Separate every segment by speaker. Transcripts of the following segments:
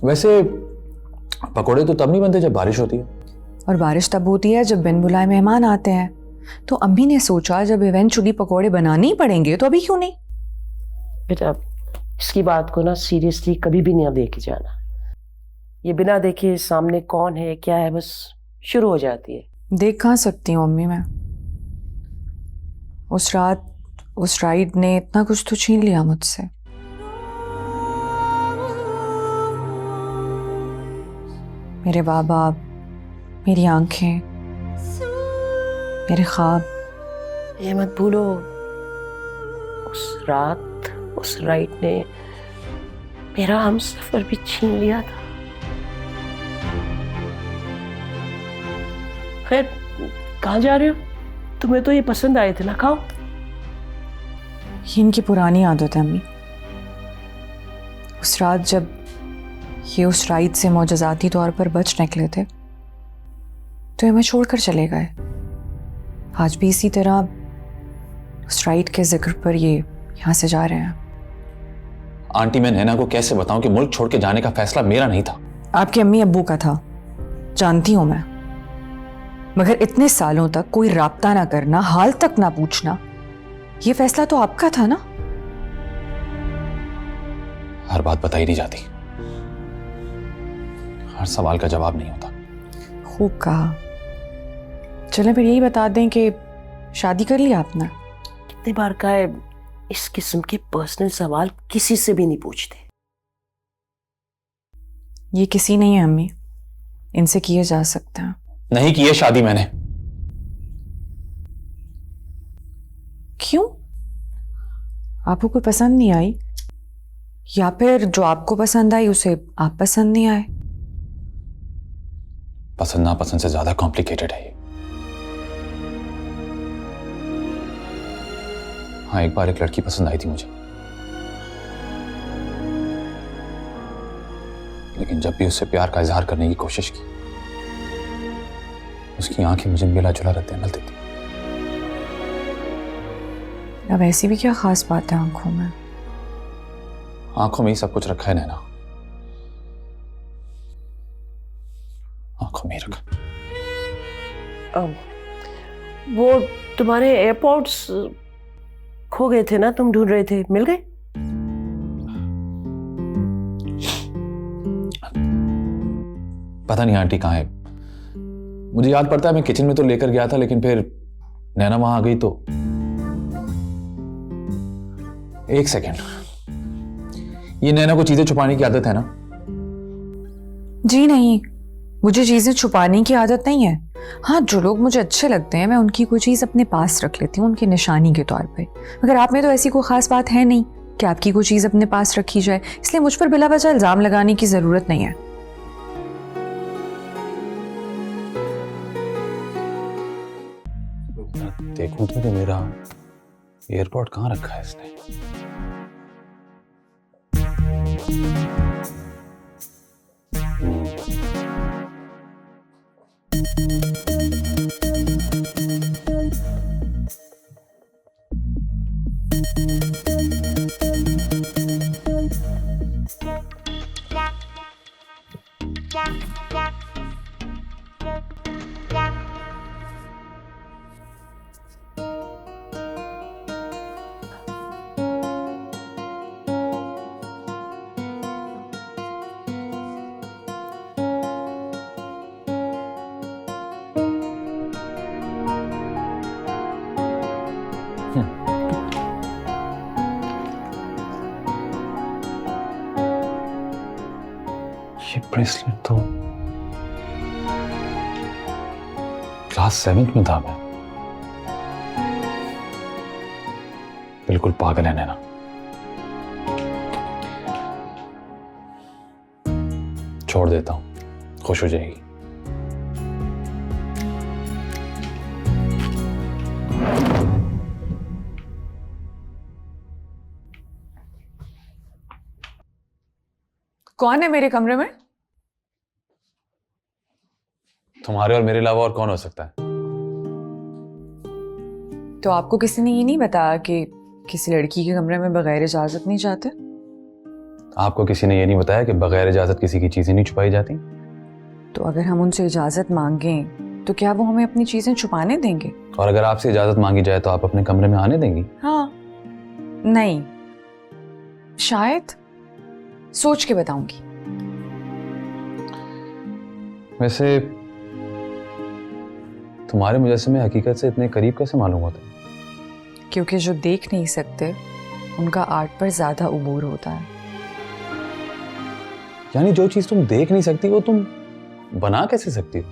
Speaker 1: वैसे पकोड़े तो तब नहीं बनते जब बारिश होती है।
Speaker 2: और बारिश तब होती है जब बिन बुलाए मेहमान आते हैं। तो अम्मी ने सोचा जब इवेंचुअली पकोड़े बनाने ही पड़ेंगे तो अभी क्यों नहीं।
Speaker 3: बेटा इसकी बात को ना सीरियसली कभी भी नहीं देखे जाना। ये बिना देखे सामने कौन है क्या है बस शुरू हो जाती है।
Speaker 2: देख कहाँ सकती हूँ अम्मी मैं। उस रात उस राइड ने इतना कुछ तो छीन लिया मुझसे। मेरे माँ बाप, मेरी आंखें, मेरे ख्वाब।
Speaker 3: ये मत भूलो उस रात उस राइड ने मेरा हम सफर भी छीन लिया था। खैर कहाँ जा रहे हो? तुम्हें तो ये पसंद आए थे ना, खाओ।
Speaker 2: ये इनकी पुरानी आदत है अम्मी। उस रात जब ये उस राइड से मौजज़ाती तौर पर बच निकले थे तो ये हमें छोड़कर चले गए। आज भी इसी तरह उस राइड के जिक्र पर ये यहाँ से जा रहे हैं।
Speaker 1: आंटी मैं नैना को कैसे बताऊं कि मुल्क छोड़ के जाने का फैसला मेरा नहीं था।
Speaker 2: आपके अम्मी अब्बू का था, जानती हूं मैं। मगर इतने सालों तक कोई राब्ता ना करना, हाल तक ना पूछना, ये फैसला तो आपका था ना।
Speaker 1: हर बात बताई नहीं जाती, हर सवाल का जवाब नहीं होता।
Speaker 2: खूब कहा। चलें फिर यही बता दें कि शादी कर लिया आपने।
Speaker 3: कितनी बार कहा है इस किस्म के पर्सनल सवाल किसी से भी नहीं पूछते।
Speaker 2: ये किसी नहीं है अम्मी, इनसे किए जा सकते हैं।
Speaker 1: नहीं की है शादी मैंने।
Speaker 2: क्यों? आपको कोई पसंद नहीं आई या फिर जो आपको पसंद आई उसे आप पसंद नहीं आए?
Speaker 1: पसंद नापसंद से ज्यादा कॉम्प्लिकेटेड है ये। हाँ एक बार एक लड़की पसंद आई थी मुझे, लेकिन जब भी उससे प्यार का इजहार करने की कोशिश की उसकी आंखें मुझे मिला जुला रद्द अमल देती।
Speaker 2: अब ऐसी भी क्या खास बात है आंखों में?
Speaker 1: आंखों में ही सब कुछ रखा है नैना, आंखों में ही रखा।
Speaker 3: वो तुम्हारे एयरपोर्ट्स खो गए थे ना, तुम ढूंढ रहे थे, मिल गए?
Speaker 1: पता नहीं आंटी कहाँ है। मुझे याद पड़ता है मैं किचन में तो लेकर गया था, लेकिन फिर नैना वहां आ गई तो। एक सेकेंड, ये नैना को चीजें छुपाने की आदत है ना?
Speaker 2: जी नहीं, मुझे चीजें छुपाने की आदत नहीं है। हाँ, जो लोग मुझे अच्छे लगते हैं मैं उनकी कोई चीज अपने पास रख लेती हूँ, उनकी निशानी के तौर पे। मगर आप में तो ऐसी कोई खास बात है नहीं कि आपकी कोई चीज अपने पास रखी जाए, इसलिए मुझ पर बिला वजह इल्जाम लगाने की जरूरत नहीं है।
Speaker 1: देखूं तो मेरा एयरपोर्ट कहाँ रखा है इसने। ये ब्रेसलेट तो क्लास 7th में था मैं। बिल्कुल पागल है नैना। छोड़ देता हूं, खुश हो जाएगी।
Speaker 2: कौन है मेरे कमरे में?
Speaker 1: तुम्हारे और मेरे अलावा और कौन हो सकता है?
Speaker 2: तो आपको किसी ने ये नहीं बताया कि किसी लड़की के कमरे में बगैर इजाजत नहीं जाते?
Speaker 1: आपको किसी ने ये नहीं बताया कि बगैर इजाजत किसी की चीजें नहीं छुपाई जाती?
Speaker 2: तो अगर हम उनसे इजाजत मांगें तो क्या वो हमें अपनी चीजें छुपाने देंगे?
Speaker 1: और अगर आपसे इजाजत मांगी जाए तो आप अपने कमरे में आने देंगी?
Speaker 2: हाँ, नहीं, शायद सोच के बताऊंगी।
Speaker 1: वैसे तुम्हारे मुजस्समे हकीकत से इतने करीब कैसे मालूम होते हैं?
Speaker 2: क्योंकि जो देख नहीं सकते उनका आर्ट पर ज्यादा उबूर होता है।
Speaker 1: यानी जो चीज तुम देख नहीं सकती वो तुम बना कैसे सकती हो?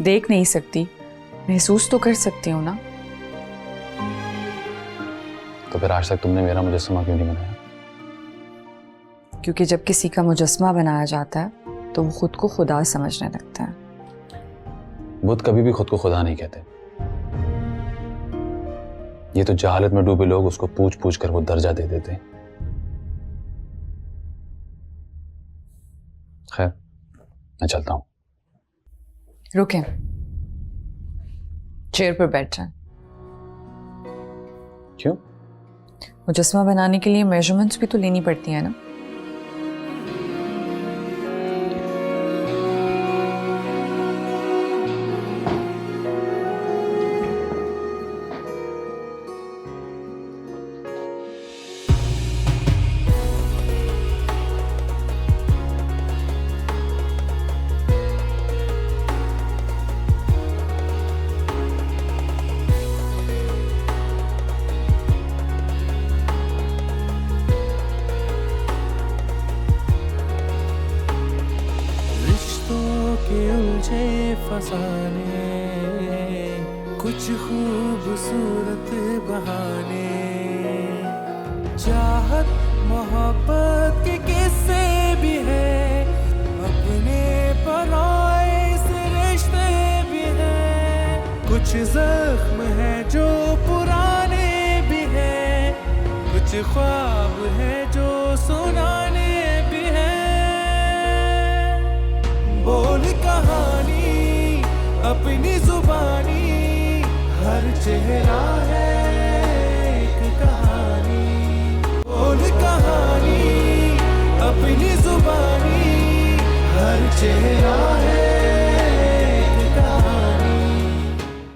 Speaker 2: देख नहीं सकती, महसूस तो कर सकती हूँ ना।
Speaker 1: तो फिर आज तक तुमने मेरा मुजस्समा क्यों नहीं बनाया?
Speaker 2: क्योंकि जब किसी का मुजस्समा बनाया जाता है तो वो खुद को खुदा समझने लगता है।
Speaker 1: बुद्ध कभी भी खुद को खुदा नहीं कहते। ये तो जहालत में डूबे लोग उसको पूछ पूछ कर वो दर्जा दे देते हैं। खैर, मैं चलता हूं।
Speaker 2: रुकें, चेयर पर बैठ जाएं।
Speaker 1: क्यों?
Speaker 2: मुजस्समा बनाने के लिए मेजरमेंट्स भी तो लेनी पड़ती है ना।
Speaker 4: के उलझे फसाने, कुछ खूबसूरत बहाने, चाहत मोहब्बत के किस्से भी है, अपने पराए से रिश्ते भी हैं, कुछ जख्म है जो पुराने भी हैं, कुछ ख्वाब है जो सुनाने भी हैं। बोल कहानी अपनी जुबानी, हर चेहरा है एक कहानी। बोल कहानी अपनी जुबानी, हर चेहरा